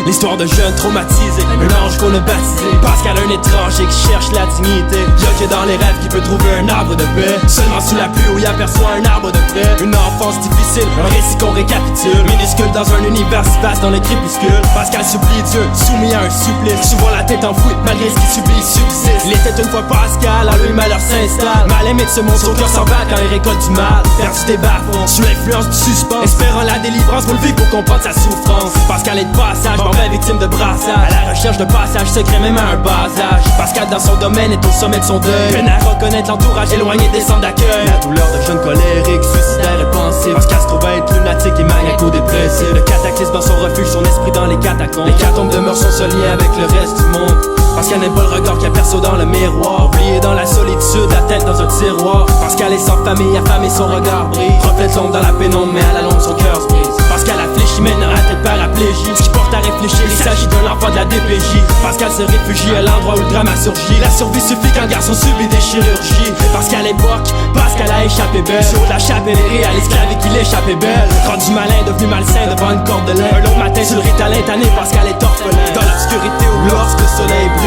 L'histoire de jeunes traumatisés, un ange qu'on a baptisé. Pascal, un étranger qui cherche la dignité. Y'a que dans les rêves qui peut trouver un arbre de paix. Seulement sous la pluie où il aperçoit un arbre de près. Une enfance difficile, un récit qu'on récapitule. Minuscule dans un univers si vaste dans les crépuscules. Pascal supplie Dieu, soumis à un supplice. Souvent la tête enfouie, malgré ce qu'il subit, il subsiste. Il était une fois Pascal, en lui le malheur s'installe. Mal aimé de ce monde, son cœur s'en bat quand il récolte du mal. Perdu des bas-fonds, sous l'influence du suspense. Espérant la délivrance, vous le vivre pour comprendre sa souffrance. Pascal est de passage, mauvais victime de brassage. À la recherche de passage secret, même à un bas âge. Pascal dans son domaine est au sommet de son deuil. Peine à reconnaître l'entourage éloigné des centres d'accueil. La douleur de jeune colérique, suicidaire et pensif. Pascal se trouve à être lunatique et maniaco-dépressif. Le cataclysme dans son refuge, son esprit dans les catacombes. Les catacombes demeurent son seul lien avec le reste du monde. Pascal n'aime pas le regard qu'il aperçoit dans le miroir. Oublié dans la solitude, la tête dans un tiroir. Pascal est sans famille, affamé, son regard brille. Reflète l'ombre dans la pénombre, mais à la longue son cœur se brise. Pascal affléchit, mène à la tête paraplégie. Ce qui porte à réfléchir, il s'agit d'un enfant de la DPJ. Pascal se réfugie à l'endroit où le drame a surgi. La survie suffit quand le garçon subit des chirurgies. Pascal époque, Pascal a échappé belle. Sur la chapelle et réalise que la vie qu'il échappait belle. Rendu malin, devenu malsain devant une corde de lait. Un long matin sur le Ritalin tanné, Pascal est orphelin. Dans l'obscurité où lorsque le soleil brille,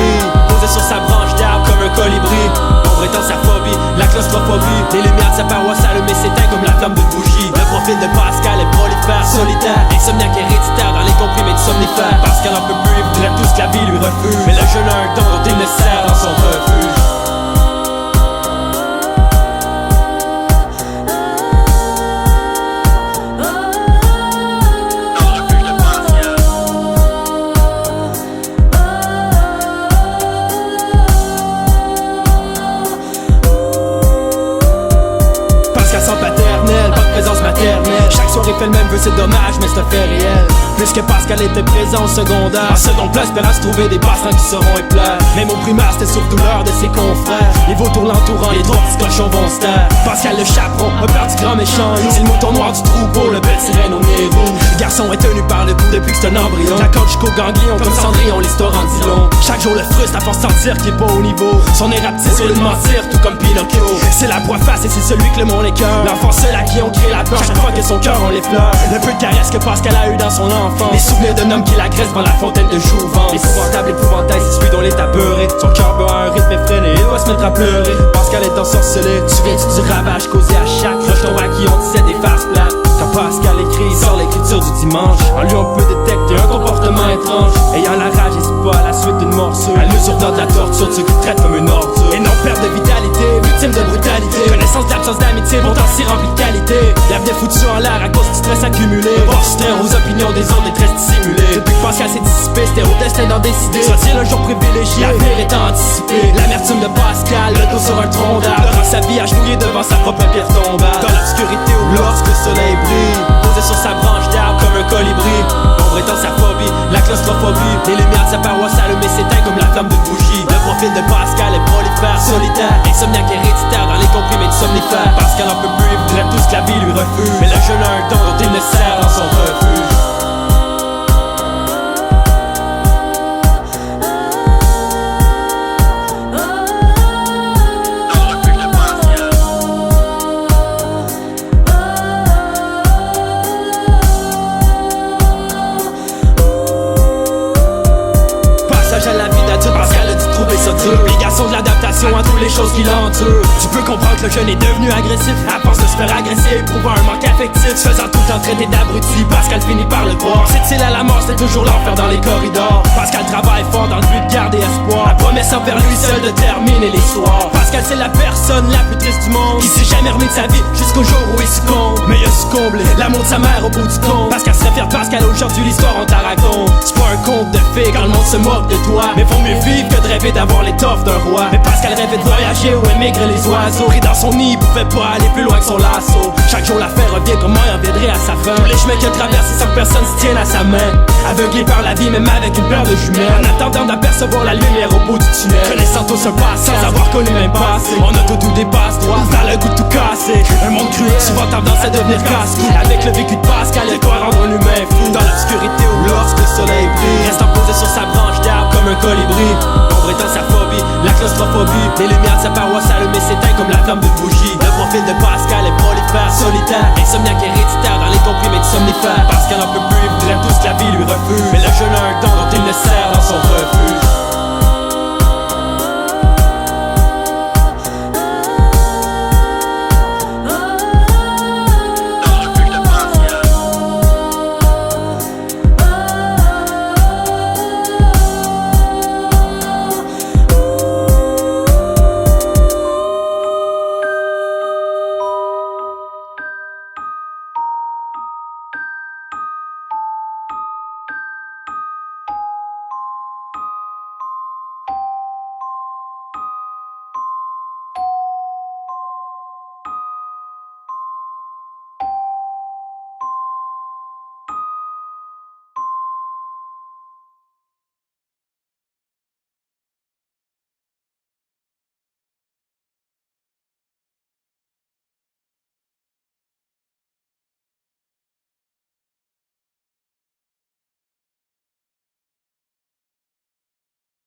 posé sur sa branche d'arbre comme un colibri. Ombre étant sa phobie, la claustrophobie. Les lumières de sa paroisse allumées s'éteignent comme la flamme d'une bougie. Le profil de Pascal est prolifère, solitaire, insomniaque héréditaire dans les comprimés de somnifères. Pascal en peut plus, il voudrait tout ce que la vie lui refuse. Mais le jeune a un don dont il ne sert dans son refuge. Chaque soirée fait le même vœu, c'est dommage, mais c'est un fait réel. Plus que Pascal était présent au secondaire, en seconde place, espérant se trouver des passants qui seront éclairs. Même au primaire, c'était surtout l'heure de ses confrères. Les vautours l'entourant, les trois petits cochons vont se taire. Pascal le chaperon, un père du grand méchant loup. C'est le mouton noir du troupeau, le bel sirène au nez rouge. Le garçon est tenu par le cou depuis que c'est un embryon. La corde jusqu'au ganglion, comme Cendrillon, l'histoire en dit long. Chaque jour le frustre à force de sentir qu'il est pas au niveau. Son air rapetisse au lieu de mentir, tout comme Pinocchio. C'est la proie face et c'est celui que le monde écoeure. L'enfant seul à qui on crée la peur, chaque fois que son cœur on l'effleure. Le peu de caresse que Pascal a eu dans son enfance. Les souvenirs d'un homme qui l'agresse dans la fontaine de Jouvence. L'épouvantable épouvantail, c'est celui dont l'état beurré. Son cœur bat à un rythme effréné, il va se mettre à pleurer. Pascal est ensorcelé, souviens-tu du ravage causé à chaque rejeton à qui on disait des farces plates. Quand Pascal écrit, il sort l'écriture du dimanche. En lui on peut détecter un comportement étrange. Ayant la rage et c'est pas à la suite d'une morsure. À mesure de la torture, tu le traites comme une ordure. Et non perte de vitalité, victime de brutalité. Connaissance d'absence d'amitié, pourtant si rempli de qualité. L'avenir foutu en l'air à cause du stress accumulé. Voir soustraire aux opinions des autres et très dissimulé. Depuis que Pascal s'est dissipé, c'était au destin d'en décider. Soit-il un jour privilégié, l'avenir étant anticipé. L'amertume de Pascal, le dos sur un tronc d'arbre. Laurent sa vie à genouiller devant sa propre pierre tombale. Dans l'obscurité où lorsque le soleil brille, posé sur sa branche d'arbre comme un colibri. Ombre étant sa phobie, la claustrophobie. Les lumières de sa paroisse allumées s'éteignent comme la flamme d'une bougie. Le profil de Pascal est prolifère, solitaire, insomniaque héréditaire dans les comprimés de somnifères. Pascal en peut plus, il voudrait tout ce que la vie lui refuse. Mais le jeune a un don dont il ne sert dans son refuge. L'obligation de l'adaptation à toutes les choses qui l'entourent. Tu peux comprendre que le jeune est devenu agressif à force de se faire agresser, éprouvant un manque affectif, se faisant tout le temps traiter d'abruti. Pascal finit par le croire. C'est-il à la mort, c'est toujours l'enfer dans les corridors. Pascal travaille fort dans le but de garder espoir. La promesse envers lui seul de terminer l'histoire. Pascal c'est la personne la plus triste du monde, qui s'est jamais remis de sa vie jusqu'au jour où il succombe. Mais il a succombé l'amour de sa mère au bout du compte. Pascal serait fier de Pascal, aujourd'hui l'histoire on te la raconte. C'est pas un conte de fées quand le monde se moque de toi, mais vaut mieux vivre que de rêver d'avoir l'étoffe d'un roi. Mais Pascal rêvait de voyager où émigrer les oiseaux. Pris dans son nid, il pouvait pas aller plus loin que son lasso. Chaque jour l'affaire revient, comment il en viendrait à sa fin. Tous les chemins qu'il a traversés sans que personne se tienne à sa main. Aveuglé par la vie, même avec une paire de jumelles. En attendant d'apercevoir la lumière au bout du tunnel. Connaissant tous un passé, sans avoir connu même passé. On a tout dépasse, droit dans le goût de tout casser. Un monde cruel, souvent tendance à devenir casse-cou. Avec le vécu de Pascal, il doit rendre un humain fou. Dans l'obscurité où lorsque le soleil brille, restant posé sur sa branche d'arbre comme un colibri. Ombre étant sa phobie, la claustrophobie. Les lumières de sa paroisse allumées s'éteignent comme la flamme d'une bougie. Le profil de Pascal est prolifère, solitaire, insomniaque héréditaire dans les comprimés de somnifères. Pascal en peut plus, il voudrait tout ce que la vie lui refuse. Mais le jeune a un don le cerf.